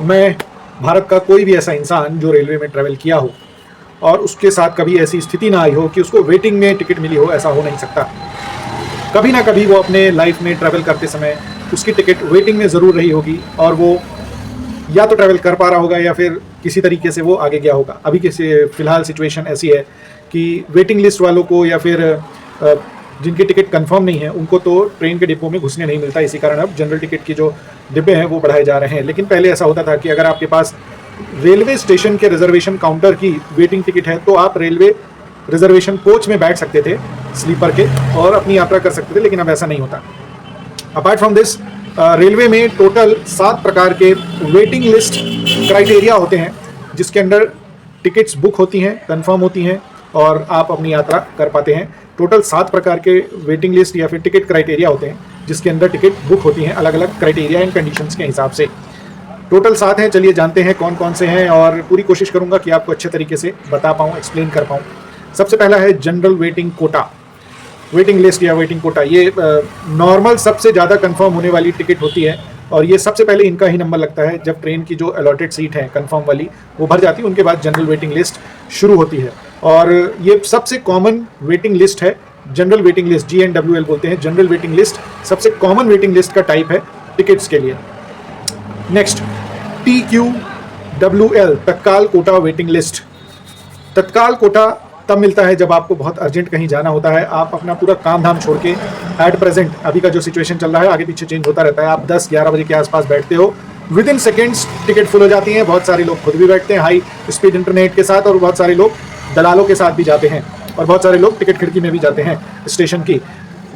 मैं भारत का कोई भी ऐसा इंसान जो रेलवे में ट्रैवल किया हो और उसके साथ कभी ऐसी स्थिति ना आई हो कि उसको वेटिंग में टिकट मिली हो, ऐसा हो नहीं सकता। कभी ना कभी वो अपने लाइफ में ट्रैवल करते समय उसकी टिकट वेटिंग में ज़रूर रही होगी और वो या तो ट्रैवल कर पा रहा होगा या फिर किसी तरीके से वो आगे गया होगा। अभी फ़िलहाल सिचुएशन ऐसी है कि वेटिंग लिस्ट वालों को या फिर जिनकी टिकट कंफर्म नहीं है उनको तो ट्रेन के डिब्बों में घुसने नहीं मिलता। इसी कारण अब जनरल टिकट की जो डिब्बे हैं वो बढ़ाए जा रहे हैं। लेकिन पहले ऐसा होता था कि अगर आपके पास रेलवे स्टेशन के रिजर्वेशन काउंटर की वेटिंग टिकट है तो आप रेलवे रिजर्वेशन कोच में बैठ सकते थे स्लीपर के और अपनी यात्रा कर सकते थे, लेकिन अब ऐसा नहीं होता। अपार्ट फ्रॉम दिस रेलवे में टोटल 7 प्रकार के वेटिंग लिस्ट क्राइटेरिया होते हैं जिसके अंदर टिकट्स बुक होती हैं, कंफर्म होती हैं और आप अपनी यात्रा कर पाते हैं। टोटल 7 प्रकार के वेटिंग लिस्ट या फिर टिकट क्राइटेरिया होते हैं जिसके अंदर टिकट बुक होती हैं अलग अलग क्राइटेरिया एंड कंडीशंस के हिसाब से। टोटल 7 हैं। चलिए जानते हैं कौन कौन से हैं और पूरी कोशिश करूंगा कि आपको अच्छे तरीके से बता पाऊँ, एक्सप्लेन कर पाऊँ। सबसे पहला है general waiting quota, waiting list या वेटिंग कोटा। ये नॉर्मल सबसे ज़्यादा कंफर्म होने वाली टिकट होती है और ये सबसे पहले इनका ही नंबर लगता है। जब ट्रेन की जो अलॉटेड सीट है कंफर्म वाली वो भर जाती है, उनके बाद जनरल वेटिंग लिस्ट शुरू होती है और ये सबसे कॉमन वेटिंग लिस्ट है। जनरल वेटिंग लिस्ट GNWL बोलते हैं। जनरल वेटिंग लिस्ट सबसे कॉमन वेटिंग लिस्ट का टाइप है टिकट्स के लिए। नेक्स्ट TQWL, तत्काल कोटा वेटिंग लिस्ट। तत्काल कोटा तब मिलता है जब आपको बहुत अर्जेंट कहीं जाना होता है। आप अपना पूरा काम धाम छोड़ के एट प्रेजेंट, अभी का जो सिचुएशन चल रहा है आगे पीछे चेंज होता रहता है, आप 10-11 बजे के आसपास बैठते हो, with in seconds ticket full हो जाती हैं। बहुत सारे लोग खुद भी बैठते हैं हाई स्पीड इंटरनेट के साथ और बहुत सारे लोग दलालों के साथ भी जाते हैं और बहुत सारे लोग टिकट खिड़की में भी जाते हैं स्टेशन की।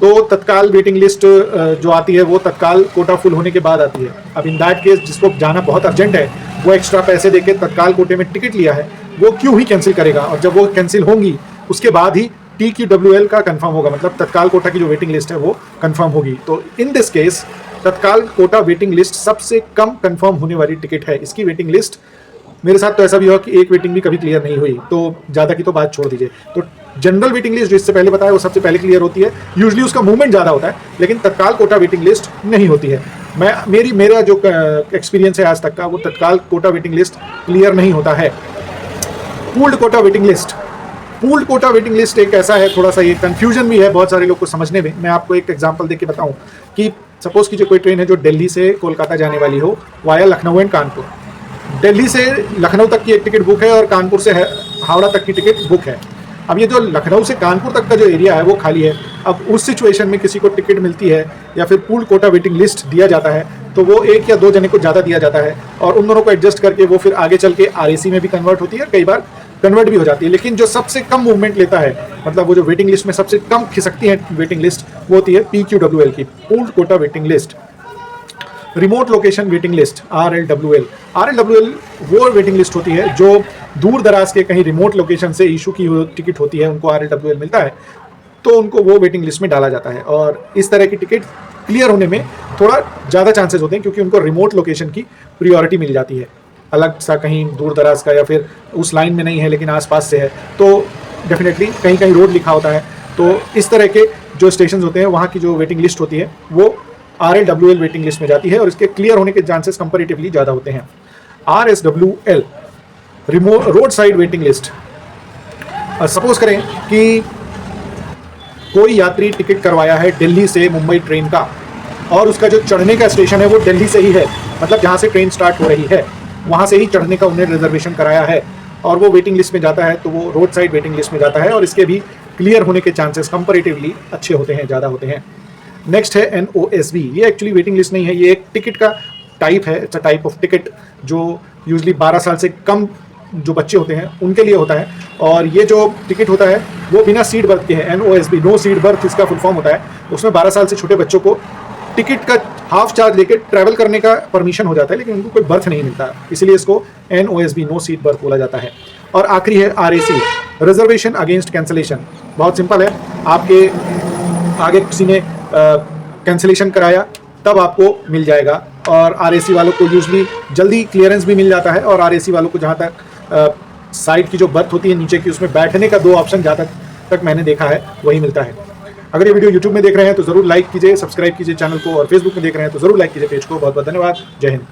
तो तत्काल वेटिंग लिस्ट जो आती है वो तत्काल कोटा फुल होने के बाद आती है। अब इन दैट केस जिसको जाना बहुत अर्जेंट है वो एक्स्ट्रा पैसे देके तत्काल कोटे में टिकट लिया है वो क्यों ही कैंसिल करेगा, और जब वो कैंसिल होंगी उसके बाद ही TQWL का कंफर्म होगा, मतलब तत्काल कोटा की जो वेटिंग लिस्ट है वो कंफर्म होगी। तो इन दिस केस तत्काल कोटा वेटिंग लिस्ट सबसे कम कंफर्म होने वाली टिकट है। इसकी वेटिंग लिस्ट, मेरे साथ तो ऐसा भी हुआ कि एक वेटिंग भी कभी क्लियर नहीं हुई, तो ज़्यादा की तो बात छोड़ दीजिए। तो जनरल वेटिंग लिस्ट जो इससे पहले बताया वो सबसे पहले क्लियर होती है। यूजुअली उसका मूवमेंट ज़्यादा होता है, लेकिन तत्काल कोटा वेटिंग लिस्ट नहीं होती है। मेरा जो एक्सपीरियंस है आज तक का, वो तत्काल कोटा वेटिंग लिस्ट क्लियर नहीं होता है। Pooled quota waiting list, pooled quota waiting list एक ऐसा है, थोड़ा सा ये कंफ्यूजन भी है बहुत सारे लोग को समझने में। मैं आपको एक एग्जांपल देके बताऊं कि सपोज कीजिए कोई ट्रेन है जो दिल्ली से कोलकाता जाने वाली हो वाया लखनऊ एंड कानपुर। दिल्ली से लखनऊ तक की एक टिकट बुक है और कानपुर से हावड़ा तक की टिकट बुक है। अब ये जो लखनऊ से कानपुर तक का जो एरिया है वो खाली है। अब उस सिचुएशन में किसी को टिकट मिलती है या फिर पूल्ड कोटा वेटिंग लिस्ट दिया जाता है तो वो 1 या 2 जने को ज़्यादा दिया जाता है और उन दोनों को एडजस्ट करके वो फिर आगे चल के RAC में भी कन्वर्ट होती है और कई बार कन्वर्ट भी हो जाती है। लेकिन जो सबसे कम मूवमेंट लेता है, मतलब वो जो वेटिंग लिस्ट में सबसे कम खिसकती है वेटिंग लिस्ट, वो होती है PQWL की, pooled quota waiting list. Remote location waiting list RLWL वो वेटिंग लिस्ट होती है जो दूर दराज के कहीं रिमोट लोकेशन से इशू की टिकट होती है, उनको RLWL मिलता है तो उनको वो वेटिंग लिस्ट में डाला जाता है और इस तरह की टिकट क्लियर होने में थोड़ा ज़्यादा चांसेस होते हैं क्योंकि उनको रिमोट लोकेशन की प्रियोरिटी मिल जाती है। अलग सा कहीं दूर दराज का या फिर उस लाइन में नहीं है लेकिन आसपास से है तो डेफिनेटली कहीं कहीं रोड लिखा होता है, तो इस तरह के जो स्टेशन होते हैं वहाँ की जो वेटिंग लिस्ट होती है वो RLWL वेटिंग लिस्ट में जाती है और इसके क्लियर होने के चांसेस कंपैरेटिवली ज़्यादा होते हैं। RSWL road side waiting list. Suppose करें कि कोई यात्री टिकट करवाया है दिल्ली से मुंबई ट्रेन का और उसका जो चढ़ने का स्टेशन है वो दिल्ली से ही है, मतलब जहाँ से ट्रेन स्टार्ट हो रही है वहाँ से ही चढ़ने का उन्हें रिजर्वेशन कराया है और वो वेटिंग लिस्ट में जाता है तो वो रोड साइड वेटिंग लिस्ट में जाता है और इसके भी क्लियर होने के चांसेस कंपैरेटिवली अच्छे होते हैं, ज़्यादा होते हैं। नेक्स्ट है NOSB। ये एक्चुअली वेटिंग लिस्ट नहीं है, ये एक टिकट का टाइप है। It's a type of ticket जो यूजली 12 साल से कम जो बच्चे होते हैं उनके लिए होता है और ये जो टिकट होता है वो बिना सीट बर्थ के है। NOSB, नो सीट बर्थ इसका फुल फॉर्म होता है। उसमें 12 साल से छोटे बच्चों को टिकट का हाफ चार्ज लेके ट्रैवल करने का परमिशन हो जाता है लेकिन उनको कोई बर्थ नहीं मिलता, इसलिए इसको NOSB, नो सीट बर्थ बोला जाता है। और आखिरी है RAC, रिजर्वेशन अगेंस्ट कैंसलेशन। बहुत सिंपल है, आपके आगे किसी ने कैंसलेशन कराया तब आपको मिल जाएगा और RAC वालों को यूजली जल्दी क्लियरेंस भी मिल जाता है और RAC वालों को जहाँ तक साइड की जो बर्थ होती है नीचे की उसमें बैठने का 2 ऑप्शन जहाँ तक मैंने देखा है वही मिलता है। अगर ये वीडियो YouTube में देख रहे हैं तो ज़रूर लाइक कीजिए, सब्सक्राइब कीजिए चैनल को, और फेसबुक में देख रहे हैं तो ज़रूर लाइक कीजिए पेज को। बहुत बहुत धन्यवाद। जय हिंद।